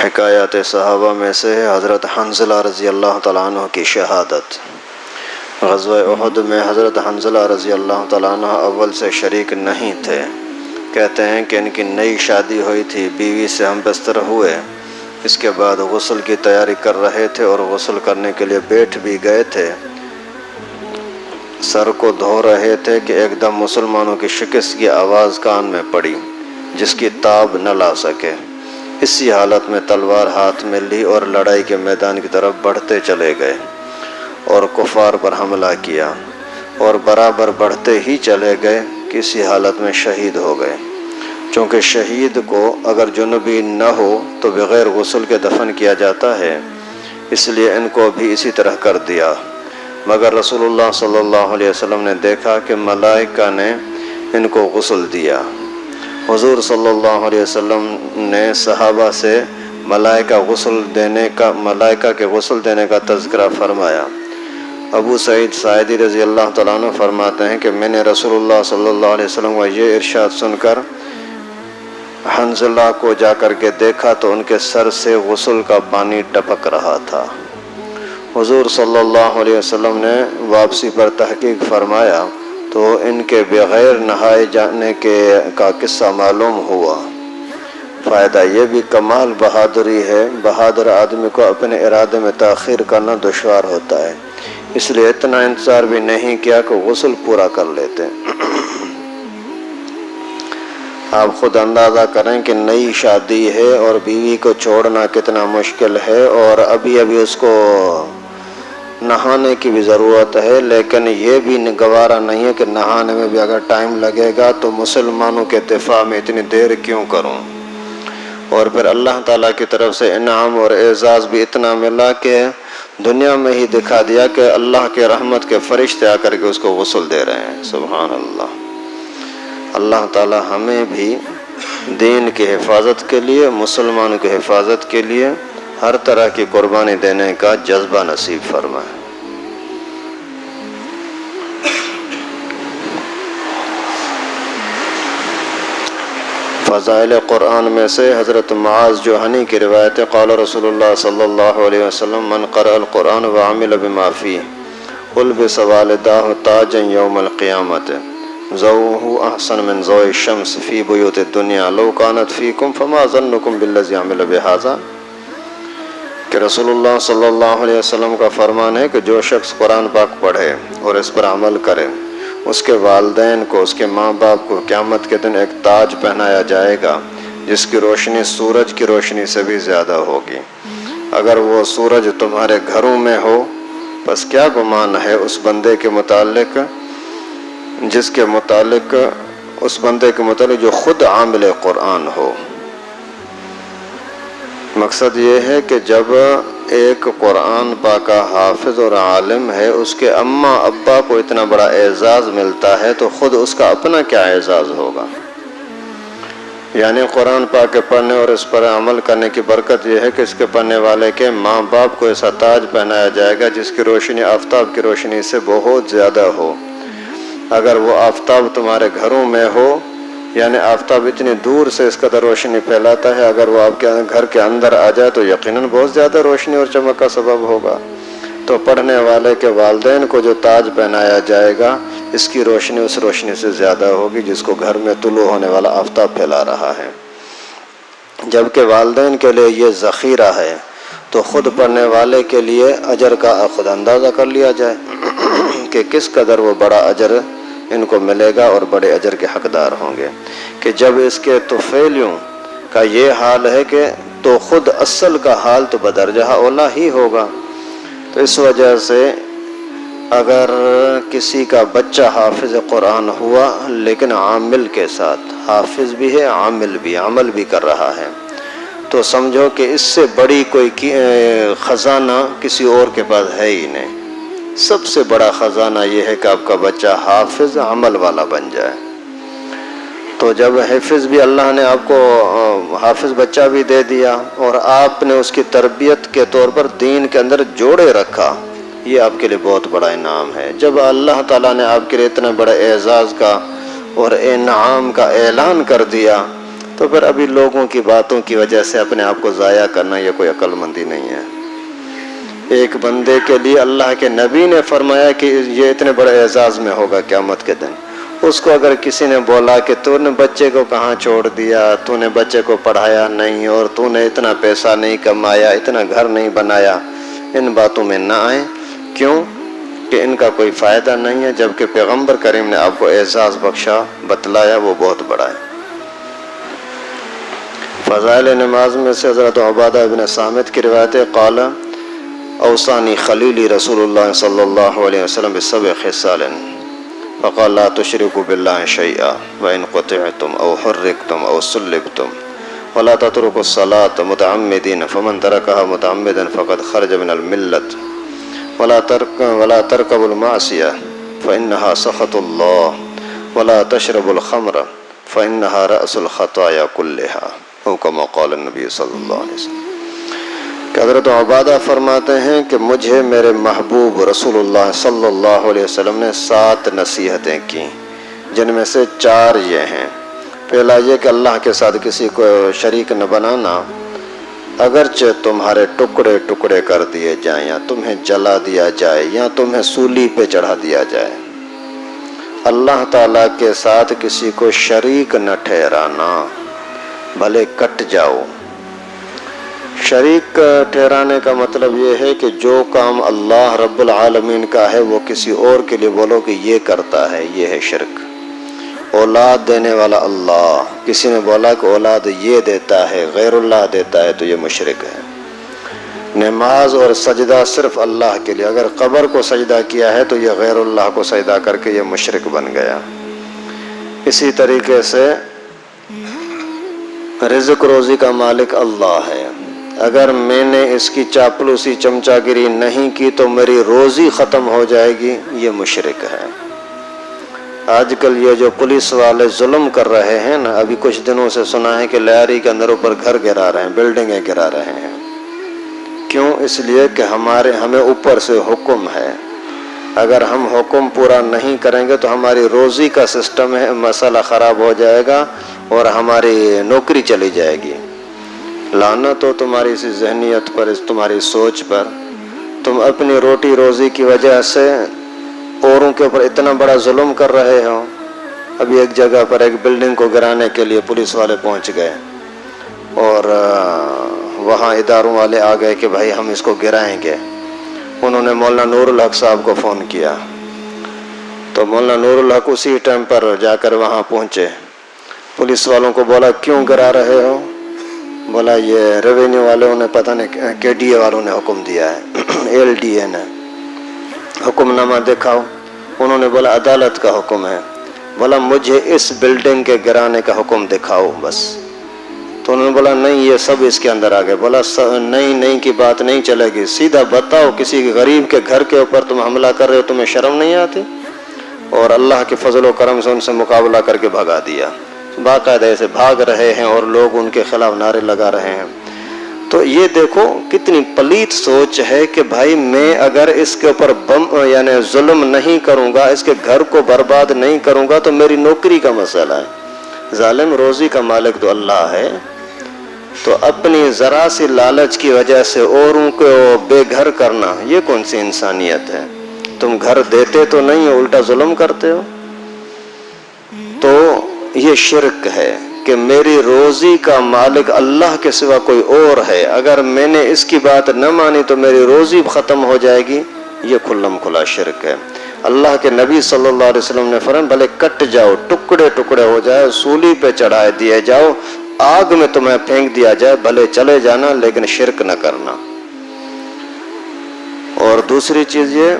حکایات صحابہ میں سے ہے حضرت حنظلہ رضی اللہ تعالیٰ عنہ کی شہادت۔ غزوہ احد میں حضرت حنظلہ رضی اللہ تعالیٰ عنہ اول سے شریک نہیں تھے۔ کہتے ہیں کہ ان کی نئی شادی ہوئی تھی، بیوی سے ہم بستر ہوئے، اس کے بعد غسل کی تیاری کر رہے تھے اور غسل کرنے کے لیے بیٹھ بھی گئے تھے، سر کو دھو رہے تھے کہ ایک دم مسلمانوں کی شکست کی آواز کان میں پڑی جس کی تاب نہ لا سکے۔ اسی حالت میں تلوار ہاتھ میں لی اور لڑائی کے میدان کی طرف بڑھتے چلے گئے اور کفار پر حملہ کیا، اور برابر بڑھتے ہی چلے گئے کہ اسی حالت میں شہید ہو گئے۔ چونکہ شہید کو اگر جنبی نہ ہو تو بغیر غسل کے دفن کیا جاتا ہے، اس لیے ان کو بھی اسی طرح کر دیا، مگر رسول اللہ صلی اللہ علیہ وسلم نے دیکھا کہ ملائکہ نے ان کو غسل دیا۔ حضور صلی اللہ علیہ وسلم نے صحابہ سے ملائکہ کے غسل دینے کا تذکرہ فرمایا۔ ابو سعید ساعدی رضی اللہ تعالیٰ عنہ فرماتے ہیں کہ میں نے رسول اللہ صلی اللہ علیہ وسلم کا یہ ارشاد سن کر حنظلہ کو جا کر کے دیکھا تو ان کے سر سے غسل کا پانی ٹپک رہا تھا۔ حضور صلی اللہ علیہ وسلم نے واپسی پر تحقیق فرمایا تو ان کے بغیر نہائے جانے کا قصہ معلوم ہوا۔ فائدہ یہ بھی کمال بہادری ہے، بہادر آدمی کو اپنے ارادے میں تاخیر کرنا دشوار ہوتا ہے، اس لیے اتنا انتظار بھی نہیں کیا کہ غسل پورا کر لیتے۔ آپ خود اندازہ کریں کہ نئی شادی ہے اور بیوی کو چھوڑنا کتنا مشکل ہے، اور ابھی اس کو نہانے کی بھی ضرورت ہے، لیکن یہ بھی گوارا نہیں ہے کہ نہانے میں بھی اگر ٹائم لگے گا تو مسلمانوں کے دفاع میں اتنی دیر کیوں کروں۔ اور پھر اللہ تعالیٰ کی طرف سے انعام اور اعزاز بھی اتنا ملا کہ دنیا میں ہی دکھا دیا کہ اللہ کے رحمت کے فرشتے آ کر کے اس کو غسل دے رہے ہیں۔ سبحان اللہ۔ اللہ تعالیٰ ہمیں بھی دین کی حفاظت کے لیے، مسلمانوں کی حفاظت کے لیے ہر طرح کی قربانی دینے کا جذبہ نصیب فرمائے۔ فضائل قرآن میں سے حضرت معاذ جوہنی کی روایت ہے، قال رسول اللہ صلی اللہ علیہ وسلم من قرأ القرآن وعمل بما فیہ البس والداہ تاجا یوم القیامت ضوءہ احسن من ضوء الشمس فی بیوت الدنیا لو کانت فیکم فما ظنکم بالذی عمل بہذا، کہ رسول اللہ صلی اللہ علیہ وسلم کا فرمان ہے کہ جو شخص قرآن پاک پڑھے اور اس پر عمل کرے، اس کے والدین کو، اس کے ماں باپ کو قیامت کے دن ایک تاج پہنایا جائے گا جس کی روشنی سورج کی روشنی سے بھی زیادہ ہوگی۔ اگر وہ سورج تمہارے گھروں میں ہو پس کیا گمان ہے اس بندے کے متعلق جو خود عامل قرآن ہو۔ مقصد یہ ہے کہ جب ایک قرآن پاک کا حافظ اور عالم ہے، اس کے اماں ابا کو اتنا بڑا اعزاز ملتا ہے تو خود اس کا اپنا کیا اعزاز ہوگا۔ یعنی قرآن پاک کے پڑھنے اور اس پر عمل کرنے کی برکت یہ ہے کہ اس کے پڑھنے والے کے ماں باپ کو ایسا تاج پہنایا جائے گا جس کی روشنی آفتاب کی روشنی سے بہت زیادہ ہو۔ اگر وہ آفتاب تمہارے گھروں میں ہو، یعنی آفتاب اتنی دور سے اس قدر روشنی پھیلاتا ہے، اگر وہ آپ کے گھر کے اندر آ جائے تو یقیناً بہت زیادہ روشنی اور چمک کا سبب ہوگا۔ تو پڑھنے والے کے والدین کو جو تاج پہنایا جائے گا، اس کی روشنی اس روشنی سے زیادہ ہوگی جس کو گھر میں طلوع ہونے والا آفتاب پھیلا رہا ہے۔ جبکہ والدین کے لیے یہ ذخیرہ ہے تو خود پڑھنے والے کے لیے اجر کا خود اندازہ کر لیا جائے کہ کس قدر وہ بڑا اجر ان کو ملے گا اور بڑے اجر کے حقدار ہوں گے، کہ جب اس کے طفیلیوں کا یہ حال ہے کہ تو خود اصل کا حال تو بدرجہ اولا ہی ہوگا۔ تو اس وجہ سے اگر کسی کا بچہ حافظ قرآن ہوا لیکن عامل کے ساتھ، حافظ بھی ہے عامل بھی، عمل بھی کر رہا ہے، تو سمجھو کہ اس سے بڑی کوئی خزانہ کسی اور کے پاس ہے ہی نہیں۔ سب سے بڑا خزانہ یہ ہے کہ آپ کا بچہ حافظ عمل والا بن جائے۔ تو جب حفظ بھی اللہ نے آپ کو حافظ بچہ بھی دے دیا اور آپ نے اس کی تربیت کے طور پر دین کے اندر جوڑے رکھا، یہ آپ کے لیے بہت بڑا انعام ہے۔ جب اللہ تعالیٰ نے آپ کے لیے اتنا بڑا اعزاز کا اور انعام کا اعلان کر دیا تو پھر ابھی لوگوں کی باتوں کی وجہ سے اپنے آپ کو ضائع کرنا یہ کوئی عقل مندی نہیں ہے۔ ایک بندے کے لیے اللہ کے نبی نے فرمایا کہ یہ اتنے بڑے اعزاز میں ہوگا قیامت کے دن، اس کو اگر کسی نے بولا کہ تو نے بچے کو کہاں چھوڑ دیا، تو نے بچے کو پڑھایا نہیں، اور تو نے اتنا پیسہ نہیں کمایا، اتنا گھر نہیں بنایا، ان باتوں میں نہ آئیں۔ کیوں کہ ان کا کوئی فائدہ نہیں ہے، جبکہ پیغمبر کریم نے آپ کو اعزاز بخشا، بتلایا، وہ بہت بڑا ہے۔ فضائل نماز میں سے حضرت عبادہ ابن صامت کی روایت ہے، قال اوصانی خلیلی رسول اللہ صلی اللہ علیہ وسلم بسبع خصال فقال لا تشركوا بالله شيئا وإن قطعتم أو حرقتم أو صلبتم ولا تتركوا الصلاة متعمدين فمن تركها متعمدا فقد خرج من الملة ولا تركبوا المعصية فإنها سخط الله ولا تشربوا الخمر فإنها رأس الخطايا كلها أو كما قال النبي صلی اللہ علیہ وسلم۔ کہ حضرت عبادہ فرماتے ہیں کہ مجھے میرے محبوب رسول اللہ صلی اللہ علیہ وسلم نے 7 نصیحتیں کی، جن میں سے 4 یہ ہیں۔ پہلا یہ کہ اللہ کے ساتھ کسی کو شریک نہ بنانا، اگرچہ تمہارے ٹکڑے ٹکڑے کر دیے جائیں یا تمہیں جلا دیا جائے یا تمہیں سولی پہ چڑھا دیا جائے، اللہ تعالیٰ کے ساتھ کسی کو شریک نہ ٹھہرانا، بھلے کٹ جاؤ۔ شریک ٹھہرانے کا مطلب یہ ہے کہ جو کام اللہ رب العالمین کا ہے وہ کسی اور کے لیے بولو کہ یہ کرتا ہے، یہ ہے شرک۔ اولاد دینے والا اللہ، کسی نے بولا کہ اولاد یہ دیتا ہے، غیر اللہ دیتا ہے، تو یہ مشرک ہے۔ نماز اور سجدہ صرف اللہ کے لیے، اگر قبر کو سجدہ کیا ہے تو یہ غیر اللہ کو سجدہ کر کے یہ مشرک بن گیا۔ اسی طریقے سے رزق روزی کا مالک اللہ ہے، اگر میں نے اس کی چاپلوسی چمچا گیری نہیں کی تو میری روزی ختم ہو جائے گی، یہ مشرک ہے۔ آج کل یہ جو پولیس والے ظلم کر رہے ہیں نا، ابھی کچھ دنوں سے سنا ہے کہ لیاری کے اندر اوپر گھر گرا رہے ہیں، بلڈنگیں گرا رہے ہیں۔ کیوں؟ اس لیے کہ ہمیں اوپر سے حکم ہے، اگر ہم حکم پورا نہیں کریں گے تو ہماری روزی کا سسٹم ہے، مسئلہ خراب ہو جائے گا اور ہماری نوکری چلی جائے گی۔ لعنت ہو تمہاری اسی ذہنیت پر، اس تمہاری سوچ پر، تم اپنی روٹی روزی کی وجہ سے اوروں کے اوپر اتنا بڑا ظلم کر رہے ہو۔ ابھی ایک جگہ پر ایک بلڈنگ کو گرانے کے لیے پولیس والے پہنچ گئے اور وہاں اداروں والے آ گئے کہ بھائی ہم اس کو گرائیں گے۔ انہوں نے مولانا نور الحق صاحب کو فون کیا تو مولانا نور الحق اسی ٹائم پر جا کر وہاں پہنچے، پولیس والوں کو بولا کیوں گرا رہے ہو؟ بولا یہ ریونیو والوں نے، پتہ نہیں کے ڈی اے والوں نے حکم دیا ہے، ایل ڈی اے نے حکم نامہ دکھاؤ۔ انہوں نے بولا عدالت کا حکم ہے۔ بولا مجھے اس بلڈنگ کے گرانے کا حکم دکھاؤ بس۔ تو انہوں نے بولا نہیں یہ سب اس کے اندر آ گئے۔ بولا نہیں کی بات نہیں چلے گی، سیدھا بتاؤ کسی غریب کے گھر کے اوپر تم حملہ کر رہے ہو، تمہیں شرم نہیں آتی؟ اور اللہ کے فضل و کرم سے ان سے مقابلہ کر کے بھگا دیا۔ باقاعدہ ایسے بھاگ رہے ہیں اور لوگ ان کے خلاف نعرے لگا رہے ہیں۔ تو یہ دیکھو کتنی پلیت سوچ ہے کہ بھائی میں اگر اس کے اوپر یعنی ظلم نہیں کروں گا، اس کے گھر کو برباد نہیں کروں گا تو میری نوکری کا مسئلہ ہے۔ ظالم روزی کا مالک تو اللہ ہے، تو اپنی ذرا سی لالچ کی وجہ سے اوروں کو بے گھر کرنا یہ کون سی انسانیت ہے؟ تم گھر دیتے تو نہیں ہو، الٹا ظلم کرتے ہو۔ تو یہ شرک ہے کہ میری روزی کا مالک اللہ کے سوا کوئی اور ہے، اگر میں نے اس کی بات نہ مانی تو میری روزی ختم ہو جائے گی، یہ کھلم کھلا شرک ہے۔ اللہ کے نبی صلی اللہ علیہ وسلم نے فرمایا بھلے کٹ جاؤ، ٹکڑے ٹکڑے ہو جائے، سولی پہ چڑھائے دیے جاؤ، آگ میں تمہیں پھینک دیا جائے، بھلے چلے جانا لیکن شرک نہ کرنا۔ اور دوسری چیز یہ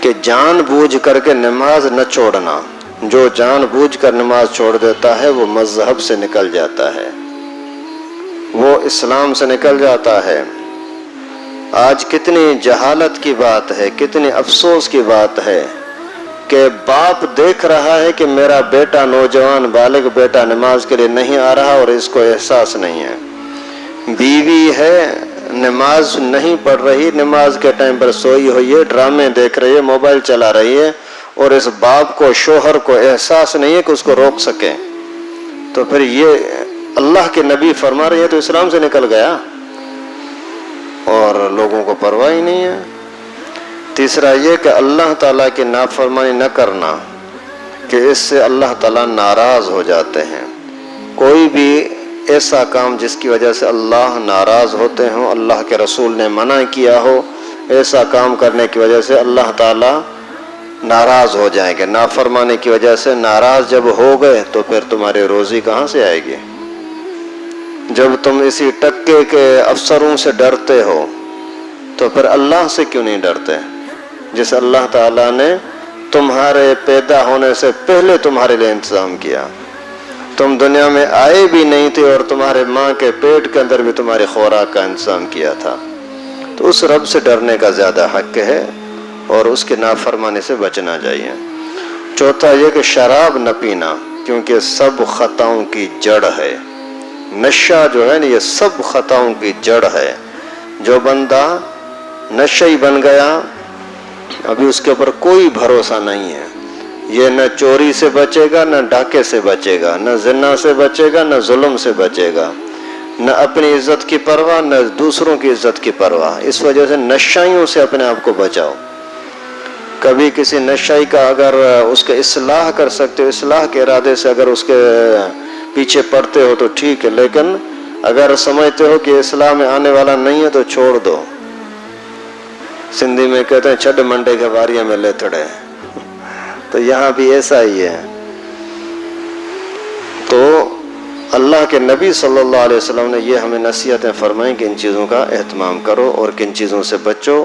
کہ جان بوجھ کر کے نماز نہ چھوڑنا۔ جو جان بوجھ کر نماز چھوڑ دیتا ہے وہ مذہب سے نکل جاتا ہے، وہ اسلام سے نکل جاتا ہے۔ آج کتنی جہالت کی بات ہے، کتنی افسوس کی بات ہے کہ باپ دیکھ رہا ہے کہ میرا بیٹا، نوجوان بالغ بیٹا نماز کے لیے نہیں آ رہا اور اس کو احساس نہیں ہے۔ بیوی ہے نماز نہیں پڑھ رہی، نماز کے ٹائم پر سوئی ہوئی ہے، ڈرامے دیکھ رہی ہے، موبائل چلا رہی ہے، اور اس باپ کو، شوہر کو احساس نہیں ہے کہ اس کو روک سکے۔ تو پھر یہ اللہ کے نبی فرما رہے ہیں تو اسلام سے نکل گیا اور لوگوں کو پرواہ ہی نہیں ہے۔ تیسرا یہ کہ اللہ تعالیٰ کی نافرمانی نہ کرنا، کہ اس سے اللہ تعالیٰ ناراض ہو جاتے ہیں۔ کوئی بھی ایسا کام جس کی وجہ سے اللہ ناراض ہوتے ہوں، اللہ کے رسول نے منع کیا ہو، ایسا کام کرنے کی وجہ سے اللہ تعالیٰ ناراض ہو جائیں گے۔ نافرمانی کی وجہ سے ناراض جب ہو گئے تو پھر تمہاری روزی کہاں سے آئے گی؟ جب تم اسی ٹکے کے افسروں سے ڈرتے ہو تو پھر اللہ سے کیوں نہیں ڈرتے، جس اللہ تعالیٰ نے تمہارے پیدا ہونے سے پہلے تمہارے لیے انتظام کیا، تم دنیا میں آئے بھی نہیں تھے اور تمہارے ماں کے پیٹ کے اندر بھی تمہاری خوراک کا انتظام کیا تھا۔ تو اس رب سے ڈرنے کا زیادہ حق ہے اور اس کے نافرمانی سے بچنا چاہیے۔ چوتھا یہ کہ شراب نہ پینا، کیونکہ سب خطاؤں کی جڑ ہے۔ نشہ جو ہے نا، یہ سب خطاؤں کی جڑ ہے۔ جو بندہ نشئی بن گیا ابھی اس کے اوپر کوئی بھروسہ نہیں ہے، یہ نہ چوری سے بچے گا، نہ ڈاکے سے بچے گا، نہ زنا سے بچے گا، نہ ظلم سے بچے گا، نہ اپنی عزت کی پرواہ، نہ دوسروں کی عزت کی پرواہ۔ اس وجہ سے نشائیوں سے اپنے آپ کو بچاؤ۔ کبھی کسی نشائی کا اگر اس کے اصلاح کر سکتے ہو، اصلاح کے ارادے سے اگر اس کے پیچھے پڑتے ہو تو ٹھیک ہے، لیکن اگر سمجھتے ہو کہ اصلاح میں آنے والا نہیں ہے تو چھوڑ دو۔ سندھی میں کہتے ہیں چھڈ منڈے کے واریاں میں لے تھڑے، تو یہاں بھی ایسا ہی ہے۔ تو اللہ کے نبی صلی اللہ علیہ وسلم نے یہ ہمیں نصیحتیں فرمائیں کہ ان چیزوں کا اہتمام کرو اور کن چیزوں سے بچو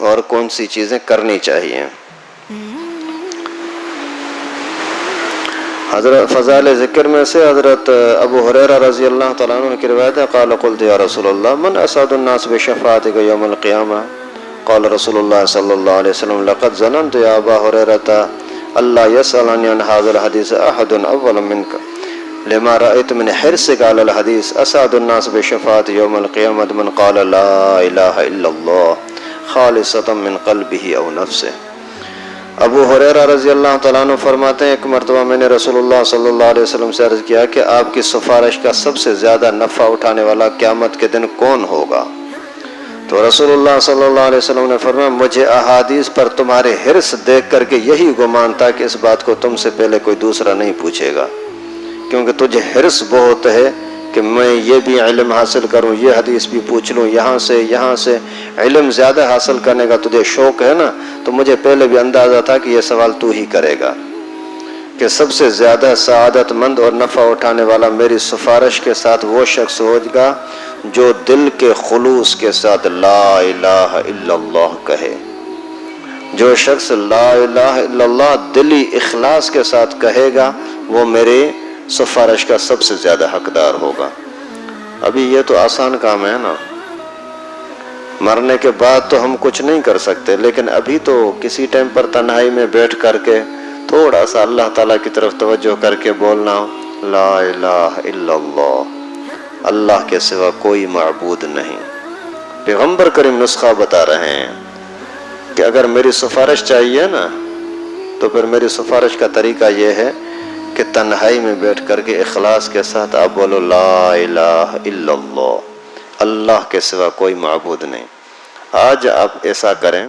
اور کون سی چیزیں کرنی چاہیے۔ حضرت فضائل ذکر میں سے حضرت ابو ہریرہ رضی اللہ تعالیٰ عنہ کی روایت ہے، قال قلت یا رسول اللہ من اسعد الناس بشفاعتک یوم القیامہ، قال رسول اللہ صلی اللہ علیہ وسلم لقد ظننت یا ابا ہریرہ اللہ یسألنی عن هذا الحدیث احد اول منک لما رأيت من حرصك على الحديث اسعد الناس بشفاعت یوم القیامت من قال لا الہ الا اللہ خالصۃ من قلبہ او نفسہ۔ ابو ہریرہ رضی اللہ تعالیٰ عنہ فرماتے ہیں، ایک مرتبہ میں نے رسول اللہ صلی اللہ علیہ وسلم سے عرض کیا کہ آپ کی سفارش کا سب سے زیادہ نفع اٹھانے والا قیامت کے دن کون ہوگا؟ تو رسول اللہ صلی اللہ علیہ وسلم نے فرمایا مجھے احادیث پر تمہارے حرص دیکھ کر کے یہی گمان تھا کہ اس بات کو تم سے پہلے کوئی دوسرا نہیں پوچھے گا، کیونکہ تجھے حرص بہت ہے کہ میں یہ بھی علم حاصل کروں، یہ حدیث بھی پوچھ لوں، یہاں سے علم زیادہ حاصل کرنے کا تجھے شوق ہے نا، تو مجھے پہلے بھی اندازہ تھا کہ یہ سوال تو ہی کرے گا کہ سب سے زیادہ سعادت مند اور نفع اٹھانے والا میری سفارش کے ساتھ وہ شخص ہوگا جو دل کے خلوص کے ساتھ لا الہ الا اللہ کہے۔ جو شخص لا الہ الا اللہ دلی اخلاص کے ساتھ کہے گا وہ میرے سفارش کا سب سے زیادہ حقدار ہوگا۔ ابھی یہ تو آسان کام ہے نا، مرنے کے بعد تو ہم کچھ نہیں کر سکتے، لیکن ابھی تو کسی ٹائم پر تنہائی میں بیٹھ کر کے تھوڑا سا اللہ تعالیٰ کی طرف توجہ کر کے بولنا لا الہ الا اللہ، اللہ کے سوا کوئی معبود نہیں۔ پیغمبر کریم نسخہ بتا رہے ہیں کہ اگر میری سفارش چاہیے نا تو پھر میری سفارش کا طریقہ یہ ہے کہ تنہائی میں بیٹھ کر کے اخلاص کے ساتھ آپ بولو لا الہ الا اللہ، اللہ کے سوا کوئی معبود نہیں۔ آج آپ ایسا کریں